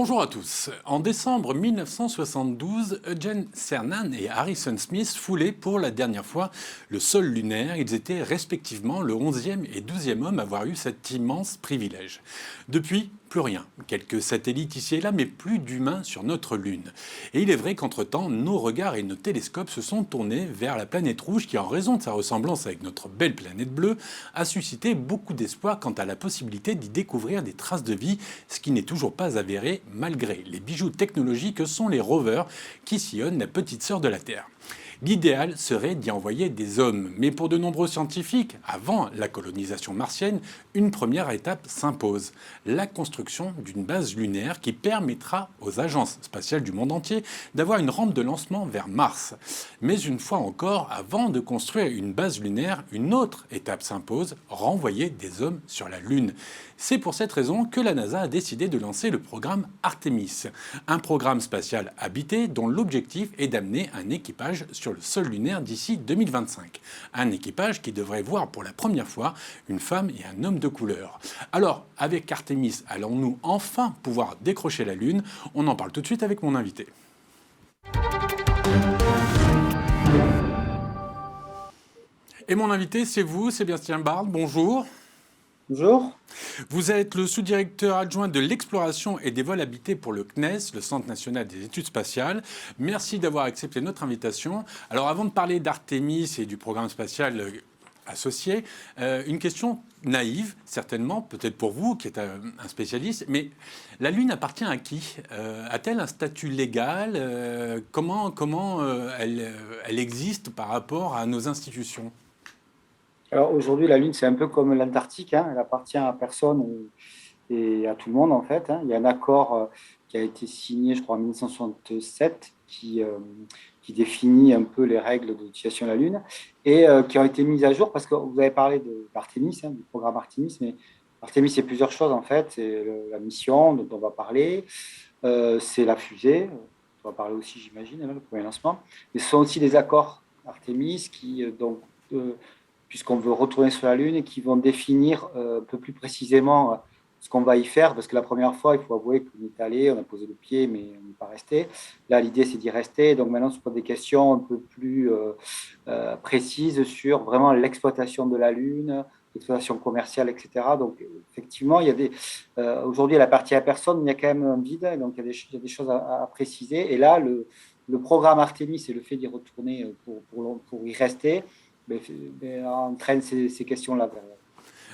Bonjour à tous. En décembre 1972, Eugene Cernan et Harrison Smith foulaient pour la dernière fois le sol lunaire. Ils étaient respectivement le 11e et 12e homme à avoir eu cet immense privilège. Depuis, plus rien. Quelques satellites ici et là, mais plus d'humains sur notre Lune. Et il est vrai qu'entre-temps, nos regards et nos télescopes se sont tournés vers la planète rouge qui, en raison de sa ressemblance avec notre belle planète bleue, a suscité beaucoup d'espoir quant à la possibilité d'y découvrir des traces de vie, ce qui n'est toujours pas avéré malgré les bijoux technologiques que sont les rovers qui sillonnent la petite sœur de la Terre. L'idéal serait d'y envoyer des hommes, mais pour de nombreux scientifiques, avant la colonisation martienne, une première étape s'impose, la construction d'une base lunaire qui permettra aux agences spatiales du monde entier d'avoir une rampe de lancement vers Mars. Mais une fois encore, avant de construire une base lunaire, une autre étape s'impose, renvoyer des hommes sur la Lune. C'est pour cette raison que la NASA a décidé de lancer le programme Artemis, un programme spatial habité dont l'objectif est d'amener un équipage sur le sol lunaire d'ici 2025. Un équipage qui devrait voir pour la première fois une femme et un homme de couleur. Alors, avec Artemis, allons-nous enfin pouvoir décrocher la Lune? On en parle tout de suite avec mon invité. Et mon invité, c'est vous, Sébastien Bard. Bonjour. Bonjour. Vous êtes le sous-directeur adjoint de l'exploration et des vols habités pour le CNES, le Centre national des études spatiales. Merci d'avoir accepté notre invitation. Alors avant de parler d'Artemis et du programme spatial associé, une question naïve, certainement, peut-être pour vous qui êtes un spécialiste, mais la Lune appartient à qui? A-t-elle un statut légal? Comment elle existe par rapport à nos institutions? Alors aujourd'hui, la Lune, c'est un peu comme l'Antarctique, hein. Elle appartient à personne et à tout le monde en fait, hein. Il y a un accord qui a été signé, je crois, en 1967 qui définit un peu les règles d'utilisation de la Lune et qui ont été mises à jour parce que vous avez parlé d'Artemis, hein, du programme Artemis, mais Artemis, c'est plusieurs choses en fait. C'est la mission dont on va parler, c'est la fusée, on va parler aussi, j'imagine, hein, le premier lancement, mais ce sont aussi des accords Artemis qui, puisqu'on veut retourner sur la Lune et qui vont définir un peu plus précisément ce qu'on va y faire, parce que la première fois, il faut avouer qu'on est allé, on a posé le pied, mais on n'est pas resté. Là, l'idée, c'est d'y rester. Donc maintenant, on se pose des questions un peu plus précises sur vraiment l'exploitation de la Lune, l'exploitation commerciale, etc. Donc effectivement, il y a aujourd'hui, elle appartient à personne, mais il y a quand même un vide, donc il y a des choses à préciser. Et là, le programme Artemis et le fait d'y retourner pour y rester, entraîne ces questions-là.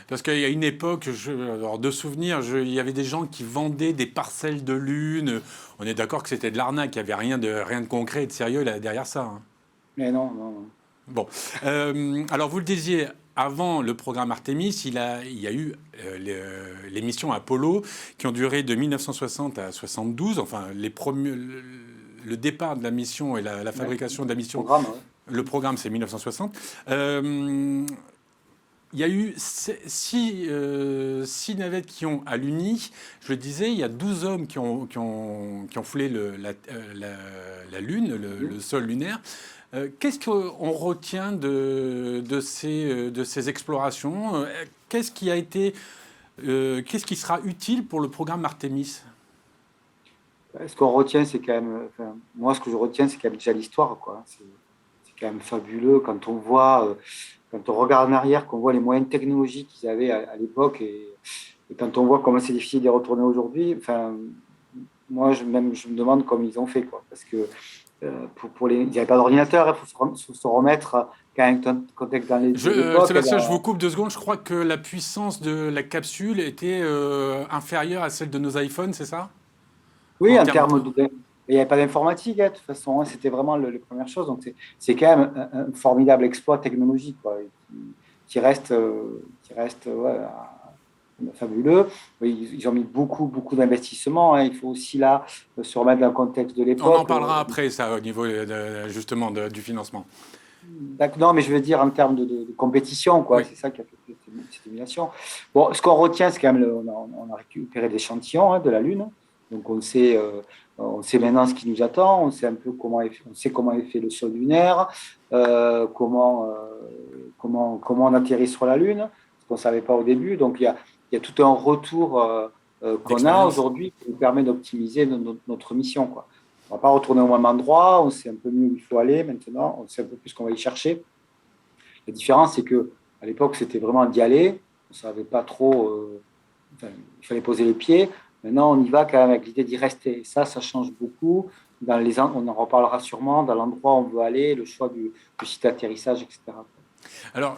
Parce qu'il y a une époque, alors de souvenirs, il y avait des gens qui vendaient des parcelles de Lune. On est d'accord que c'était de l'arnaque, il n'y avait rien de concret et de sérieux là, derrière ça. Hein. Mais non. Bon. Alors vous le disiez, avant le programme Artemis, il y a eu les missions Apollo qui ont duré de 1960 à 72. Enfin, le départ de la mission et la fabrication de la mission. Le programme, c'est 1960. Il y a eu 6 navettes qui ont aluni. Je le disais, il y a 12 hommes qui ont foulé la Lune, le sol lunaire. Qu'est-ce qu'on retient de ces explorations? Qu'est-ce qui sera utile pour le programme Artemis? Ce qu'on retient, c'est quand même... Enfin, moi, ce que je retiens, c'est quand même déjà l'histoire, quoi. C'est quand même fabuleux quand on voit... Quand on regarde en arrière, qu'on voit les moyens technologiques qu'ils avaient à l'époque et quand on voit comment c'est difficile d'y retourner aujourd'hui, enfin, moi, je me demande comment ils ont fait, quoi. Parce que il n'y avait pas d'ordinateur, il faut se remettre quand même contexte dans les Sébastien, je vous coupe 2 secondes. Je crois que la puissance de la capsule était inférieure à celle de nos iPhones, c'est ça? Oui, en termes de... Il n'y avait pas d'informatique, hein, de toute façon, hein, c'était vraiment les premières choses. Donc, c'est quand même un formidable exploit technologique, quoi, qui reste ouais, fabuleux. Ils ont mis beaucoup d'investissements, hein. Il faut aussi là se remettre dans le contexte de l'époque. On en parlera après, ça, au niveau justement du financement. Non, mais je veux dire en termes de compétition, quoi. Oui. C'est ça qui a fait cette émulation. Bon, ce qu'on retient, c'est quand même, on a récupéré l'échantillon, hein, de la Lune. Donc on sait maintenant ce qui nous attend, on sait un peu comment est fait le sol lunaire, comment on atterrit sur la Lune, ce qu'on ne savait pas au début. Donc il y a tout un retour qu'on a aujourd'hui qui nous permet d'optimiser notre mission, quoi. On ne va pas retourner au même endroit, on sait un peu mieux où il faut aller maintenant, on sait un peu plus qu'on va y chercher. La différence, c'est qu'à l'époque, c'était vraiment d'y aller, on ne savait pas trop, il fallait poser les pieds. Maintenant, on y va quand même avec l'idée d'y rester. Et ça change beaucoup. On en reparlera sûrement, dans l'endroit où on veut aller, le choix du site d'atterrissage, etc. Alors,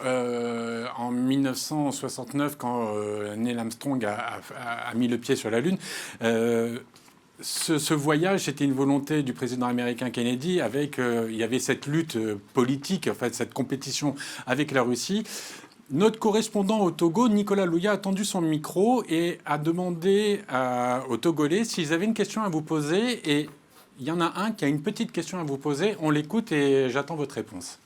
en 1969, quand Neil Armstrong a mis le pied sur la Lune, ce voyage, c'était une volonté du président américain Kennedy. Il y avait cette lutte politique, en fait, cette compétition avec la Russie. Notre correspondant au Togo, Nicolas Louya, a tendu son micro et a demandé aux Togolais s'ils avaient une question à vous poser. Et il y en a un qui a une petite question à vous poser. On l'écoute et j'attends votre réponse.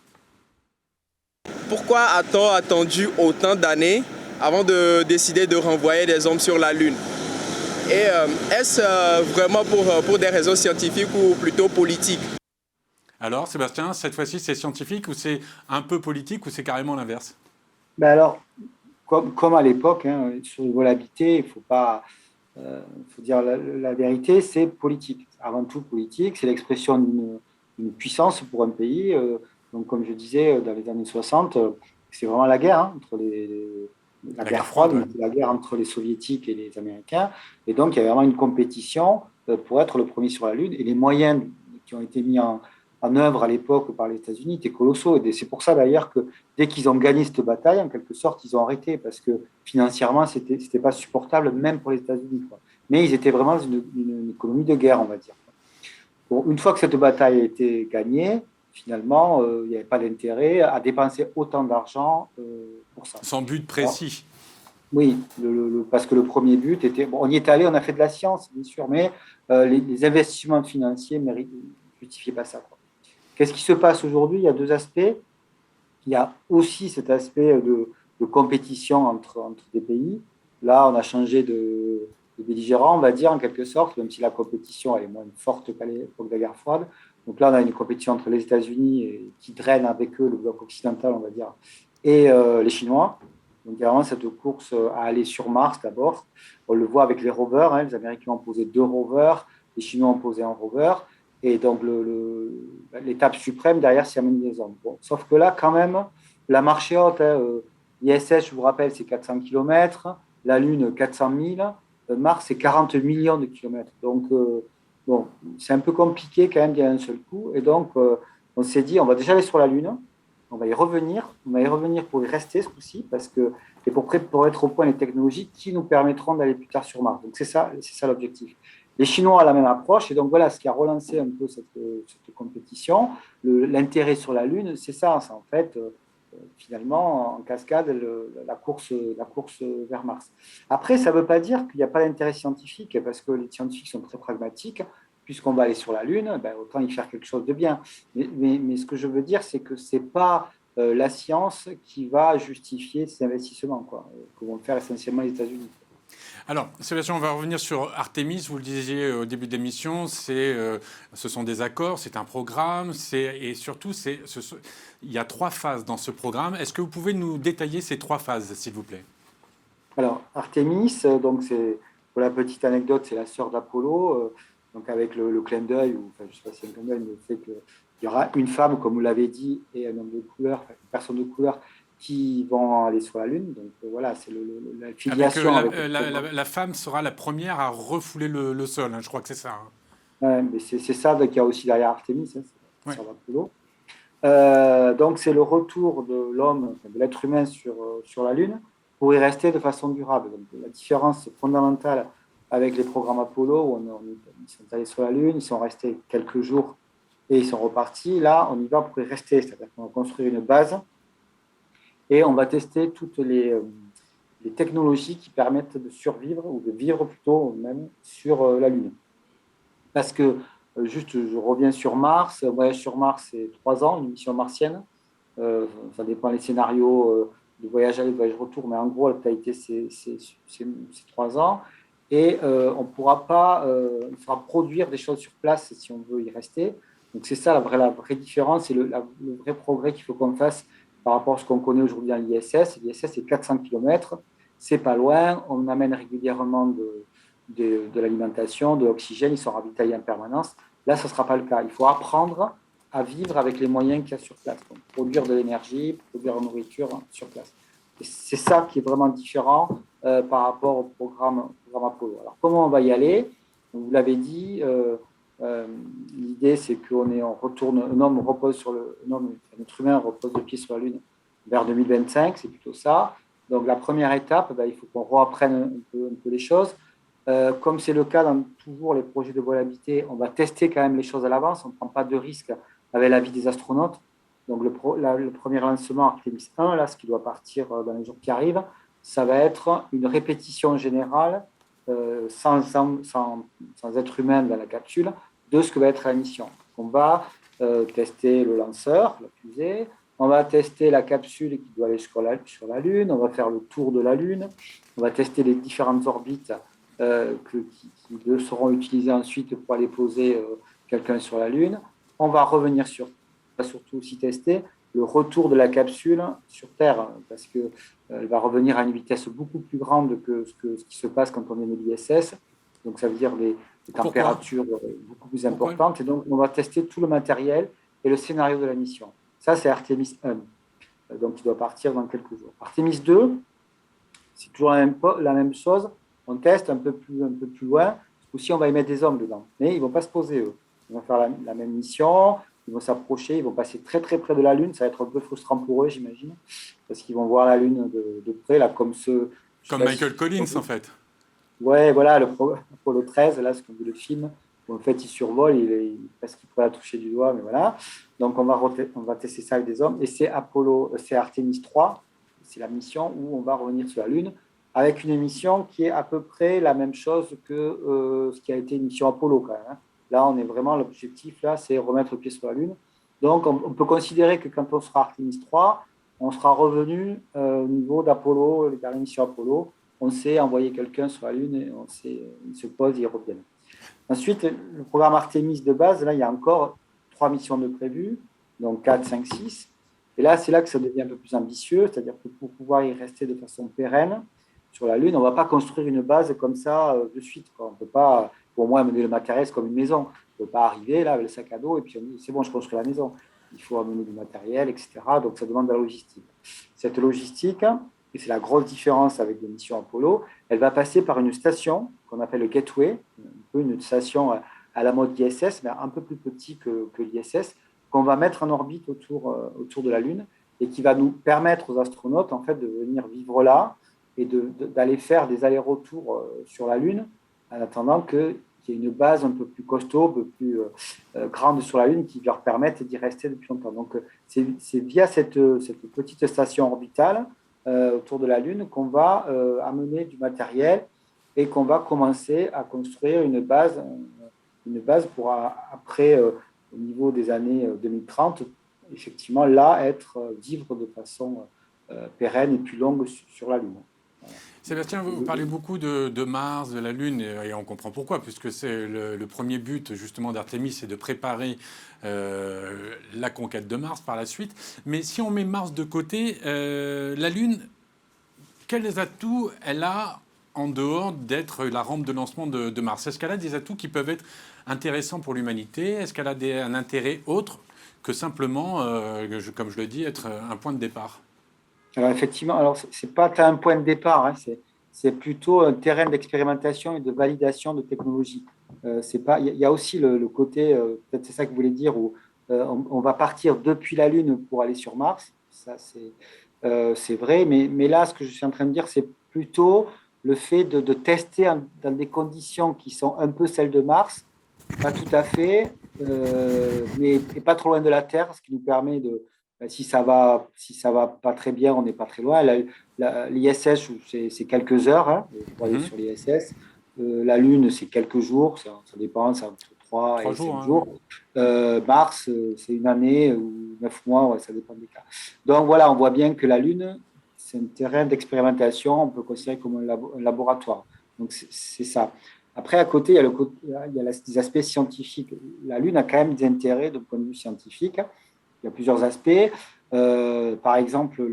Pourquoi a-t-on attendu autant d'années avant de décider de renvoyer des hommes sur la Lune? Et est-ce vraiment pour des raisons scientifiques ou plutôt politiques? Alors, Sébastien, cette fois-ci, c'est scientifique ou c'est un peu politique ou c'est carrément l'inverse? Ben alors, comme à l'époque, hein, sur les volabilités, il faut pas, faut dire la vérité, c'est politique. Avant tout politique, c'est l'expression d'une puissance pour un pays. Donc, comme je disais, dans les années 60, c'est vraiment la guerre, hein, la guerre froide, ouais. La guerre entre les soviétiques et les Américains. Et donc, il y avait vraiment une compétition pour être le premier sur la Lune. Et les moyens qui ont été mis en œuvre à l'époque par les États-Unis étaient colossaux. Et c'est pour ça d'ailleurs que dès qu'ils ont gagné cette bataille, en quelque sorte, ils ont arrêté parce que financièrement, c'était pas supportable même pour les États-Unis, quoi. Mais ils étaient vraiment dans une économie de guerre, on va dire. Bon, une fois que cette bataille a été gagnée, finalement, il n'y avait pas d'intérêt à dépenser autant d'argent pour ça. Sans but précis. Alors, oui, parce que le premier but était... Bon, on y est allé, on a fait de la science, bien sûr, mais les investissements financiers ne justifiaient pas ça, quoi. Qu'est-ce qui se passe aujourd'hui? Il y a deux aspects. Il y a aussi cet aspect de compétition entre des pays. Là, on a changé de belligérant, on va dire, en quelque sorte, même si la compétition elle est moins forte qu'à l'époque de la guerre froide. Donc là, on a une compétition entre les États-Unis qui draine avec eux le bloc occidental, on va dire, et les Chinois. Donc il y a vraiment cette course à aller sur Mars d'abord. On le voit avec les rovers, hein. Les Américains ont posé 2 rovers, les Chinois ont posé 1 rover. Et donc, l'étape suprême, derrière, c'est amener des hommes. Bon, sauf que là, quand même, la marche est haute. Hein. ISS, je vous rappelle, c'est 400 km. La Lune, 400 000. Mars, c'est 40 millions de kilomètres. Donc, bon, c'est un peu compliqué quand même d'y aller d'un seul coup. Et donc, on s'est dit, on va déjà aller sur la Lune. On va y revenir. On va y revenir pour y rester ce coup-ci, et pour être au point des technologies qui nous permettront d'aller plus tard sur Mars. Donc, c'est ça l'objectif. Les Chinois ont la même approche, et donc voilà ce qui a relancé un peu cette compétition. L'intérêt sur la Lune, c'est ça, c'est en fait, finalement, en cascade, la course vers Mars. Après, ça ne veut pas dire qu'il n'y a pas d'intérêt scientifique, parce que les scientifiques sont très pragmatiques. Puisqu'on va aller sur la Lune, ben, autant y faire quelque chose de bien. Mais ce que je veux dire, c'est que ce n'est pas la science qui va justifier ces investissements, quoi, que vont faire essentiellement les États-Unis. Alors, Sébastien, on va revenir sur Artemis. Vous le disiez au début de l'émission, ce sont des accords, c'est un programme, et surtout, il y a 3 phases dans ce programme. Est-ce que vous pouvez nous détailler ces 3 phases, s'il vous plaît? Alors, Artemis, donc pour la petite anecdote, c'est la sœur d'Apollo, donc avec le clin d'œil, je ne sais pas si c'est un clin d'œil, mais le fait qu'il y aura une femme, comme vous l'avez dit, et un homme de couleur, une personne de couleur, qui vont aller sur la Lune. Donc voilà, c'est la filiation. La femme sera la première à refouler le sol, hein, je crois que c'est ça. Hein. Ouais, mais c'est ça qu'il y a aussi derrière Artemis, hein, c'est sur l'Apollo. Donc c'est le retour de l'homme, de l'être humain sur la Lune, pour y rester de façon durable. Donc la différence fondamentale avec les programmes Apollo, où ils sont allés sur la Lune, ils sont restés quelques jours et ils sont repartis. Là, on y va pour y rester, c'est-à-dire qu'on va construire une base. Et on va tester toutes les technologies qui permettent de survivre, ou de vivre plutôt même, sur la Lune. Parce que, juste, je reviens sur Mars. Un voyage sur Mars, c'est 3 ans, une mission martienne. Ça dépend des scénarios de voyage aller, de voyage retour, mais en gros, la totalité, c'est 3 ans. Et on ne pourra pas produire des choses sur place si on veut y rester. Donc, c'est ça la vraie différence et le vrai progrès qu'il faut qu'on fasse par rapport à ce qu'on connaît aujourd'hui dans l'ISS. L'ISS, c'est 400 km, c'est pas loin. On amène régulièrement de l'alimentation, de l'oxygène, ils sont ravitaillés en permanence. Là, ce ne sera pas le cas. Il faut apprendre à vivre avec les moyens qu'il y a sur place. Donc, produire de l'énergie, produire de la nourriture sur place. Et c'est ça qui est vraiment différent par rapport au programme Apollo. Alors, comment on va y aller? Vous l'avez dit, l'idée, c'est qu'on retourne, un être humain repose le pied sur la Lune vers 2025, c'est plutôt ça. Donc, la première étape, il faut qu'on reapprenne un peu les choses. Comme c'est le cas dans toujours les projets de vol habité, on va tester quand même les choses à l'avance, on ne prend pas de risques avec l'avis des astronautes. Donc, le premier lancement Artemis 1, là, ce qui doit partir dans les jours qui arrivent, ça va être une répétition générale, sans être humain dans la capsule, de ce que va être la mission. On va tester le lanceur, la fusée, on va tester la capsule qui doit aller sur la Lune, on va faire le tour de la Lune, on va tester les différentes orbites qui seront utilisées ensuite pour aller poser quelqu'un sur la Lune. On va revenir on va surtout aussi tester le retour de la capsule sur Terre, parce qu'elle va revenir à une vitesse beaucoup plus grande que ce qui se passe quand on est de l'ISS. Donc, ça veut dire des températures beaucoup plus importantes. Et donc, on va tester tout le matériel et le scénario de la mission. Ça, c'est Artemis 1, donc qui doit partir dans quelques jours. Artemis 2, c'est toujours la même chose. On teste un peu plus loin. Aussi, on va y mettre des hommes dedans. Mais ils ne vont pas se poser, eux. Ils vont faire la même mission. Ils vont s'approcher. Ils vont passer très, très près de la Lune. Ça va être un peu frustrant pour eux, j'imagine. Parce qu'ils vont voir la Lune de près, là, comme ceux... Comme Michael Collins, en fait. Ouais, voilà, Apollo 13, là, ce qu'on dit le film. Où en fait, il survole. Parce qu'il pourrait la toucher du doigt, mais voilà. Donc, on va tester ça avec des hommes. Et c'est Artemis 3. C'est la mission où on va revenir sur la Lune, avec une mission qui est à peu près la même chose que ce qui a été une mission Apollo quand même. Hein. Là, on est vraiment, l'objectif, là, c'est remettre le pied sur la Lune. Donc, on peut considérer que quand on sera Artemis 3, on sera revenu au niveau d'Apollo, les dernières missions Apollo. On sait envoyer quelqu'un sur la Lune et il se pose et il revient. Ensuite, le programme Artemis de base, là, il y a encore 3 missions de prévues, donc 4, 5, 6. Et là, c'est là que ça devient un peu plus ambitieux, c'est-à-dire que pour pouvoir y rester de façon pérenne, sur la Lune, on ne va pas construire une base comme ça de suite. Quoi. On ne peut pas, pour moi, amener le matériel, c'est comme une maison. On ne peut pas arriver là avec le sac à dos et puis on dit c'est bon, je construis la maison. Il faut amener du matériel, etc. Donc ça demande de la logistique. Cette logistique, et c'est la grosse différence avec les missions Apollo, elle va passer par une station qu'on appelle le Gateway, un peu une station à la mode ISS, mais un peu plus petit que l'ISS, qu'on va mettre en orbite autour de la Lune et qui va nous permettre aux astronautes en fait, de venir vivre là et d'aller faire des allers-retours sur la Lune en attendant qu'il y ait une base un peu plus costaud, un peu plus grande sur la Lune qui leur permette d'y rester depuis longtemps. Donc, c'est via cette petite station orbitale autour de la Lune qu'on va amener du matériel et qu'on va commencer à construire une base pour après, au niveau des années 2030, effectivement, là, vivre de façon pérenne et plus longue sur la Lune. Sébastien, vous parlez beaucoup de Mars, de la Lune, et on comprend pourquoi, puisque c'est le premier but justement d'Artémis, c'est de préparer la conquête de Mars par la suite. Mais si on met Mars de côté, la Lune, quels atouts elle a en dehors d'être la rampe de lancement de Mars? Est-ce qu'elle a des atouts qui peuvent être intéressants pour l'humanité? Est-ce qu'elle a un intérêt autre que simplement, comme je le dis, être un point de départ? Alors effectivement, c'est pas un point de départ, hein, c'est plutôt un terrain d'expérimentation et de validation de technologie. Il y a aussi le côté, peut-être c'est ça que vous voulez dire, où on va partir depuis la Lune pour aller sur Mars. Ça c'est vrai, mais là, ce que je suis en train de dire, c'est plutôt le fait de tester dans des conditions qui sont un peu celles de Mars, pas tout à fait, mais pas trop loin de la Terre, ce qui nous permet de si ça va pas très bien, on n'est pas très loin. L'ISS, c'est quelques heures, hein, pour aller sur l'ISS. La Lune, c'est quelques jours, ça dépend, c'est entre 3 et 5 jours. Mars, c'est une année ou 9 mois, ouais, ça dépend des cas. Donc voilà, on voit bien que la Lune, c'est un terrain d'expérimentation, on peut considérer comme un laboratoire. Donc c'est ça. Après, à côté, il y a des aspects scientifiques. La Lune a quand même des intérêts d'un point de vue scientifique. Il y a plusieurs aspects. Par exemple,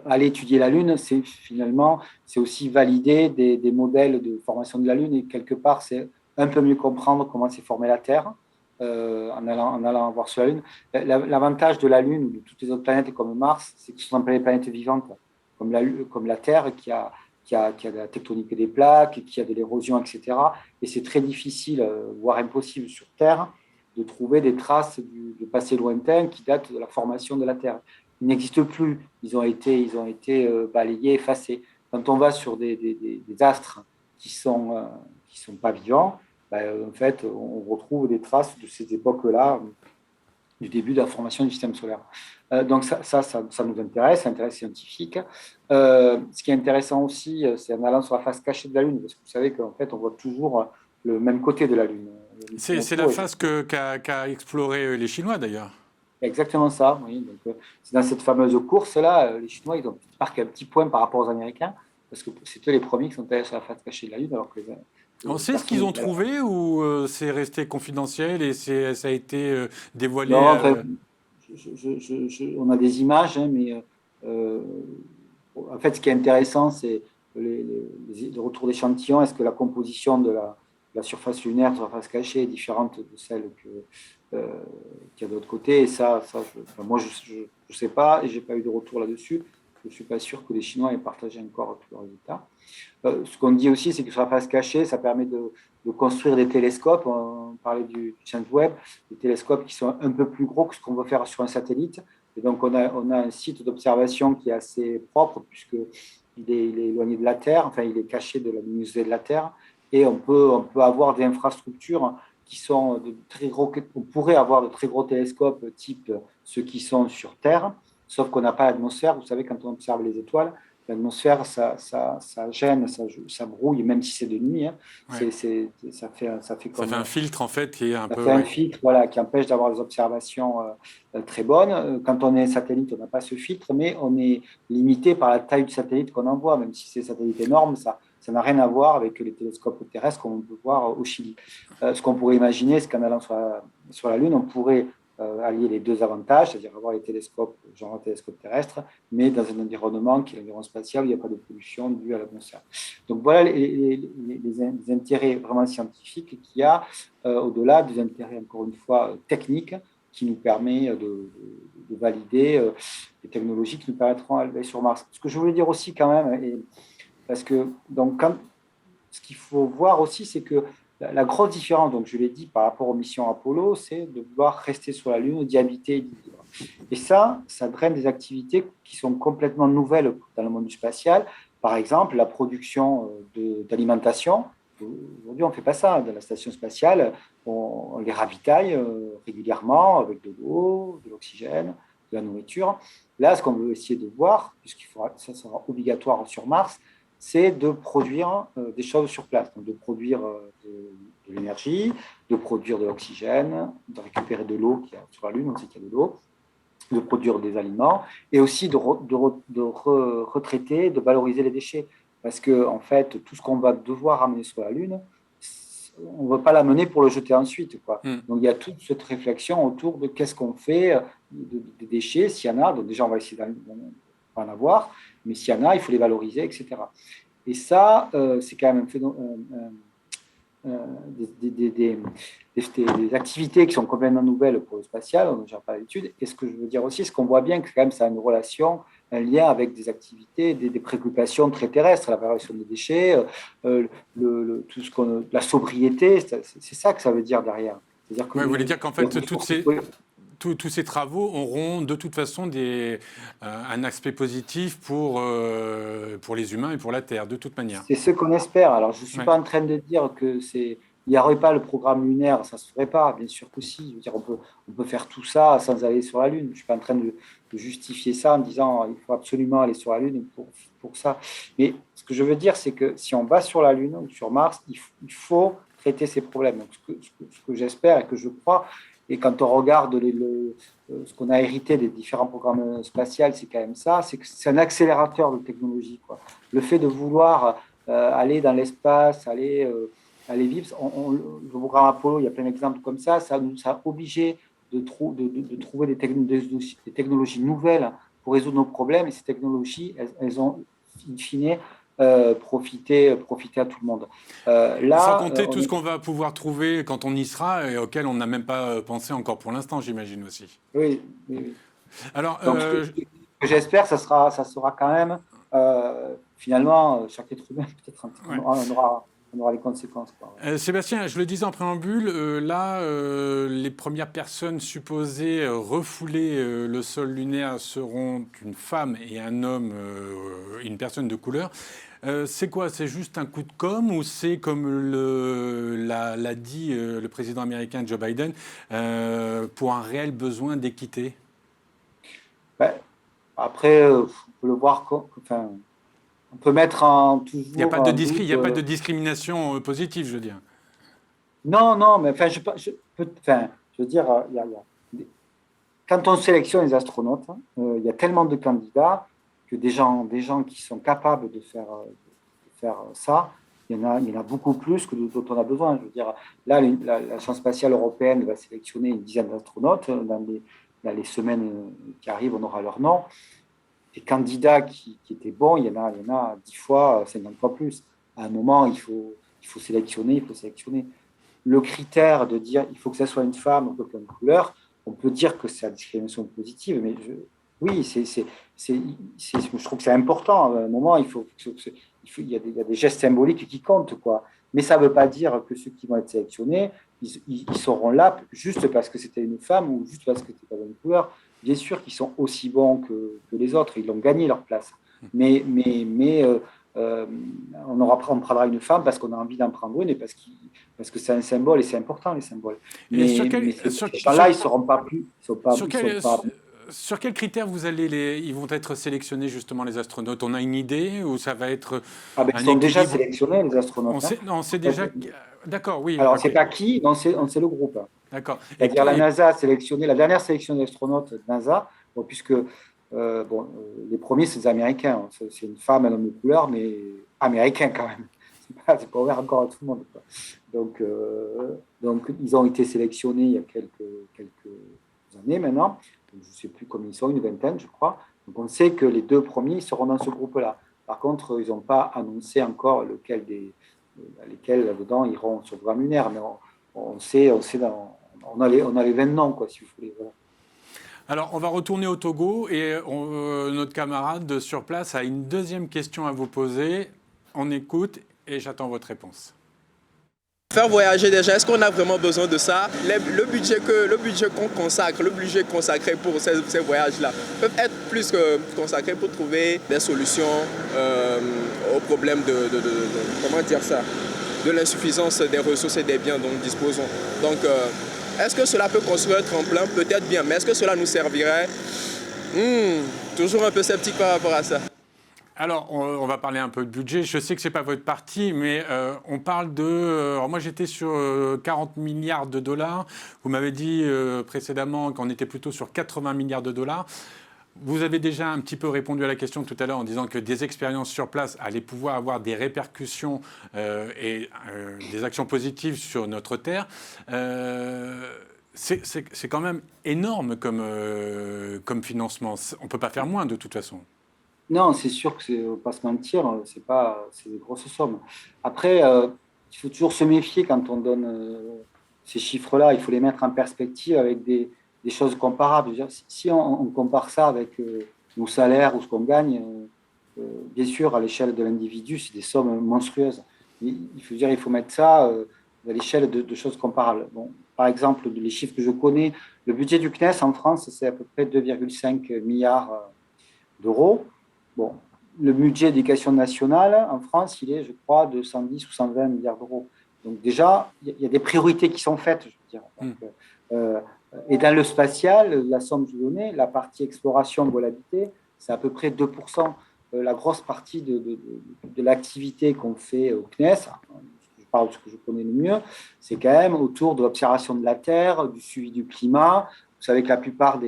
aller étudier la Lune, c'est aussi valider des modèles de formation de la Lune et quelque part, c'est un peu mieux comprendre comment s'est formée la Terre en allant voir sur la Lune. L'avantage de la Lune ou de toutes les autres planètes comme Mars, c'est que ce sont des planètes vivantes, comme la Terre qui a de la tectonique des plaques, qui a de l'érosion, etc. Et c'est très difficile, voire impossible sur Terre, de trouver des traces du passé lointain qui datent de la formation de la Terre. Ils n'existent plus, ils ont été balayés, effacés. Quand on va sur des astres qui sont pas vivants, en fait, on retrouve des traces de ces époques-là, du début de la formation du système solaire. Donc ça nous intéresse, ça intéresse les scientifiques. Ce qui est intéressant aussi, c'est en allant sur la face cachée de la Lune, parce que vous savez qu'en fait, on voit toujours le même côté de la Lune. C'est la face qu'a exploré les Chinois, d'ailleurs. Exactement ça, oui. Donc, c'est dans cette fameuse course-là, les Chinois, ils ont marqué un petit point par rapport aux Américains, parce que c'était les premiers qui sont allés sur la face cachée de la Lune, alors que On sait ce qu'ils ont trouvé ou c'est resté confidentiel et ça a été dévoilé non, enfin, on a des images, hein, mais en fait, ce qui est intéressant, c'est le retour d'échantillons. Est-ce que la composition de la surface lunaire, de la surface cachée, est différente de celle qu'il y a de l'autre côté? Et moi, je ne sais pas et je n'ai pas eu de retour là-dessus. Je ne suis pas sûr que les Chinois aient partagé encore tous leurs résultats. Ce qu'on dit aussi, c'est que sur la face cachée, ça permet de construire des télescopes. On parlait du James Webb, des télescopes qui sont un peu plus gros que ce qu'on va faire sur un satellite. Et donc, on a un site d'observation qui est assez propre, puisqu'il est éloigné de la Terre, enfin, il est caché de la luminosité de la Terre. Et on peut avoir des infrastructures qui sont de très gros. On pourrait avoir de très gros télescopes type ceux qui sont sur Terre, sauf qu'on n'a pas l'atmosphère. Vous savez, quand on observe les étoiles, l'atmosphère, ça gêne, ça brouille, même si c'est de nuit. Hein. Ouais. Ça fait Ça fait un filtre, en fait, qui est un peu... fait un filtre, voilà, qui empêche d'avoir des observations très bonnes. Quand on est satellite, on n'a pas ce filtre, mais on est limité par la taille du satellite qu'on envoie. Même si c'est un satellite énorme, ça n'a rien à voir avec les télescopes terrestres qu'on peut voir au Chili. Ce qu'on pourrait imaginer, c'est qu'en allant sur la Lune, on pourrait allier les deux avantages, c'est-à-dire avoir les télescopes, genre un télescope terrestre, mais dans un environnement qui est l'environnement spatial où il n'y a pas de pollution due à l'atmosphère. Donc voilà les intérêts vraiment scientifiques qu'il y a, au-delà des intérêts, encore une fois, techniques, qui nous permet de valider les technologies qui nous permettront d'aller sur Mars. Ce que je voulais dire aussi quand même, parce que donc, ce qu'il faut voir aussi, c'est que la grosse différence, donc je l'ai dit, par rapport aux missions Apollo, c'est de vouloir rester sur la Lune, d'y habiter et d'y vivre. Et ça draine des activités qui sont complètement nouvelles dans le monde du spatial. Par exemple, la production d'alimentation. Aujourd'hui, on ne fait pas ça. Dans la station spatiale, on les ravitaille régulièrement avec de l'eau, de l'oxygène, de la nourriture. Là, ce qu'on veut essayer de voir, ça sera obligatoire sur Mars, c'est de produire des choses sur place, donc de produire de l'énergie, de produire de l'oxygène, de récupérer de l'eau qu'il y a sur la Lune, on sait qu'il y a de l'eau, de produire des aliments, et aussi de retraiter, de valoriser les déchets. Parce que, en fait, tout ce qu'on va devoir amener sur la Lune, on ne va pas l'amener pour le jeter ensuite, quoi. Donc, il y a toute cette réflexion autour de qu'est-ce qu'on fait des déchets, s'il y en a. Donc, déjà, on va essayer d'en avoir, mais s'il y en a, il faut les valoriser, etc. Et ça, c'est quand même des activités qui sont complètement nouvelles pour le spatial, on n'a déjà pas l'habitude. Et ce que je veux dire aussi, c'est qu'on voit bien que quand même ça a une relation, un lien avec des activités, des préoccupations très terrestres, la valorisation des déchets, tout ce la sobriété, c'est ça que ça veut dire derrière. C'est-à-dire que vous voulez dire qu'en fait, tous ces travaux auront de toute façon un aspect positif pour les humains et pour la Terre, de toute manière. C'est ce qu'on espère. Alors, je ne suis pas en train de dire qu'il n'y aurait pas le programme lunaire, ça ne se ferait pas, bien sûr que si. Je veux dire, on peut faire tout ça sans aller sur la Lune. Je ne suis pas en train de justifier ça en disant qu'il faut absolument aller sur la Lune pour ça. Mais ce que je veux dire, c'est que si on va sur la Lune ou sur Mars, il faut traiter ces problèmes. Donc, ce que j'espère et que je crois, et quand on regarde ce qu'on a hérité des différents programmes spatials, c'est quand même ça, c'est que c'est un accélérateur de technologie, quoi. Le fait de vouloir aller dans l'espace, aller vivre, le programme Apollo, il y a plein d'exemples comme ça nous a obligés de trouver des technologies nouvelles pour résoudre nos problèmes. Et ces technologies, elles ont, in fine, profité à tout le monde. Sans compter tout ce qu'on va pouvoir trouver quand on y sera et auquel on n'a même pas pensé encore pour l'instant, j'imagine aussi. Oui, oui, oui. Alors, Donc, ce que j'espère, ça sera quand même, finalement, chaque être humain, peut-être, on aura les conséquences. Sébastien, je le disais en préambule, les premières personnes supposées refouler le sol lunaire seront une femme et un homme, une personne de couleur. C'est quoi? C'est juste un coup de com' ou c'est comme l'a dit le président américain Joe Biden pour un réel besoin d'équité? Ben, après, on peut le voir enfin, on peut mettre en toujours. Il n'y a pas de discrimination positive, je veux dire. Non, mais enfin, je veux dire, quand on sélectionne les astronautes, il y a tellement de candidats que des gens qui sont capables de faire ça, il y en a beaucoup plus que dont on a besoin. Je veux dire, là, l'Agence spatiale européenne va sélectionner une dizaine d'astronautes. Dans les semaines qui arrivent, on aura leur nom. Les candidats qui étaient bons, il y en a 10 fois, 50 fois plus. À un moment, il faut sélectionner. Le critère de dire il faut que ça soit une femme ou quelqu'un de couleur, on peut dire que c'est la discrimination positive, mais oui, je trouve que c'est important. À un moment, il y a des gestes symboliques qui comptent, quoi. Mais ça ne veut pas dire que ceux qui vont être sélectionnés, ils seront là juste parce que c'était une femme ou juste parce que c'était une couleur. Bien sûr qu'ils sont aussi bons que les autres, ils ont gagné leur place. Mais on prendra une femme parce qu'on a envie d'en prendre une et parce que c'est un symbole et c'est important, les symboles. Mais ces gens-là, ils ne seront pas plus. Sur quels critères ils vont être sélectionnés, justement, les astronautes? On a une idée ou ça va être ils sont déjà sélectionnés, les astronautes. On sait déjà. D'accord, oui. Alors, c'est pas qui, on sait le groupe. D'accord. C'est-à-dire la NASA a sélectionné, la dernière sélection d'astronautes de NASA, puisque les premiers, c'est des Américains. C'est une femme, un homme de couleur, mais américain quand même. C'est pas ouvert encore à tout le monde, quoi. Donc, ils ont été sélectionnés il y a quelques années maintenant. Je ne sais plus combien ils sont, une vingtaine, je crois. Donc, on sait que les 2 premiers seront dans ce groupe-là. Par contre, ils n'ont pas annoncé encore lesquels là-dedans iront sur le programme lunaire. Mais on a les 20 noms, quoi, si vous voulez. Voilà. Alors, on va retourner au Togo et notre camarade sur place a une deuxième question à vous poser. On écoute et j'attends votre réponse. Faire voyager déjà, est-ce qu'on a vraiment besoin de ça? Le budget qu'on consacre, le budget consacré pour ces voyages-là, peuvent être plus que consacrés pour trouver des solutions aux problèmes comment dire ça, de l'insuffisance des ressources et des biens dont nous disposons. Donc, est-ce que cela peut construire un tremplin? Peut-être bien, mais est-ce que cela nous servirait? Toujours un peu sceptique par rapport à ça. Alors, on va parler un peu de budget. Je sais que ce n'est pas votre parti, mais on parle de... alors moi, j'étais sur 40 milliards de dollars. Vous m'avez dit précédemment qu'on était plutôt sur 80 milliards de dollars. Vous avez déjà un petit peu répondu à la question tout à l'heure en disant que des expériences sur place allaient pouvoir avoir des répercussions et des actions positives sur notre Terre. C'est quand même énorme comme financement. On ne peut pas faire moins de toute façon. Non, c'est sûr que ne pas se mentir, c'est des grosses sommes. Après, il faut toujours se méfier quand on donne ces chiffres-là. Il faut les mettre en perspective avec des choses comparables. Si on compare ça avec nos salaires ou ce qu'on gagne, bien sûr, à l'échelle de l'individu, c'est des sommes monstrueuses. Il faut mettre ça à l'échelle de choses comparables. Bon, par exemple, les chiffres que je connais, le budget du CNES en France, c'est à peu près 2,5 milliards d'euros. Bon, le budget d'éducation nationale en France, il est, je crois, de 110 ou 120 milliards d'euros. Donc déjà, il y a des priorités qui sont faites, je veux dire. Donc, et dans le spatial, la somme que je donnais, la partie exploration volabilité, c'est à peu près 2%. La grosse partie de l'activité qu'on fait au CNES, je parle de ce que je connais le mieux, c'est quand même autour de l'observation de la Terre, du suivi du climat. Vous savez que la plupart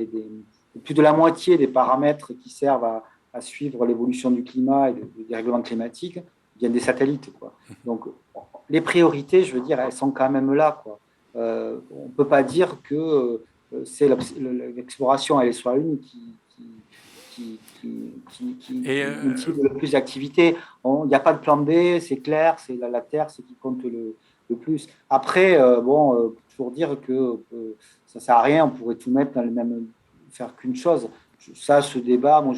plus de la moitié des paramètres qui servent à suivre l'évolution du climat et des règlements climatiques viennent des satellites, quoi. Donc, les priorités, je veux dire, elles sont quand même là, quoi. On ne peut pas dire que c'est l'exploration à sur la Lune motive le plus d'activité. Il n'y a pas de plan B, c'est clair, c'est la Terre, c'est qui compte le plus. Après, pour dire que ça ne sert à rien, on pourrait tout mettre dans le même, faire qu'une chose. Ça, ce débat, moi,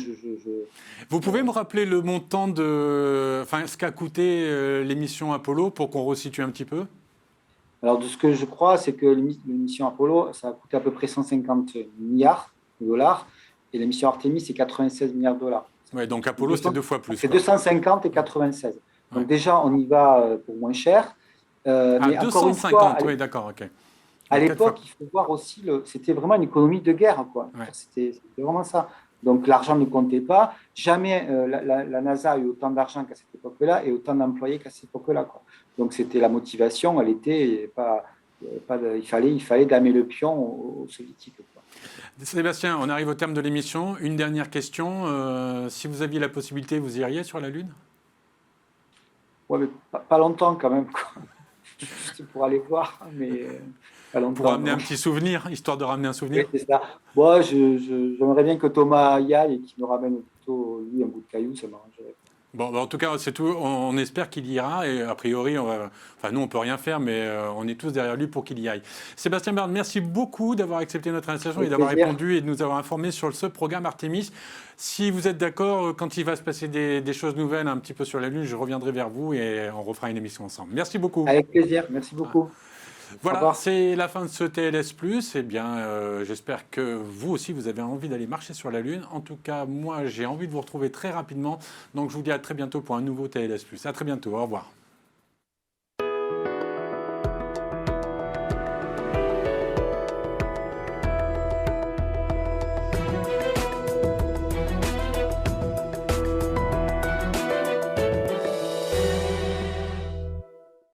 Vous pouvez me rappeler le montant ce qu'a coûté l'émission Apollo pour qu'on resitue un petit peu? Alors, de ce que je crois, c'est que l'émission Apollo, ça a coûté à peu près 150 milliards de dollars, et l'émission Artemis, c'est 96 milliards de dollars. Ouais, donc Apollo, c'était 2 fois plus. C'est 250 et 96. Donc déjà, on y va pour moins cher. Mais 250, oui, d'accord, ok. À l'époque, il faut voir aussi, c'était vraiment une économie de guerre, quoi. Ouais. C'était vraiment ça. Donc l'argent ne comptait pas. Jamais la NASA a eu autant d'argent qu'à cette époque-là et autant d'employés qu'à cette époque-là, quoi. Donc c'était la motivation, elle était il fallait damer le pion aux soviétiques, quoi. Sébastien, on arrive au terme de l'émission. Une dernière question. Si vous aviez la possibilité, vous iriez sur la Lune? Ouais, mais pas longtemps quand même, quoi. Juste pour aller voir, mais pas longtemps. Pour ramener un petit souvenir, histoire de ramener un souvenir. Oui, c'est ça. Moi, j'aimerais bien que Thomas y aille et qu'il nous ramène plutôt, lui, un bout de caillou, ça m'arrangerait. Bon, en tout cas, c'est tout. On espère qu'il ira et a priori, nous, on peut rien faire, mais on est tous derrière lui pour qu'il y aille. Sébastien Bard, merci beaucoup d'avoir accepté notre invitation et d'avoir répondu et de nous avoir informés sur ce programme Artemis. Si vous êtes d'accord, quand il va se passer des choses nouvelles un petit peu sur la Lune, je reviendrai vers vous et on refera une émission ensemble. Merci beaucoup. Avec plaisir, merci beaucoup. Voilà, c'est la fin de ce TLS+. Eh bien, j'espère que vous aussi, vous avez envie d'aller marcher sur la Lune. En tout cas, moi, j'ai envie de vous retrouver très rapidement. Donc, je vous dis à très bientôt pour un nouveau TLS+. À très bientôt. Au revoir.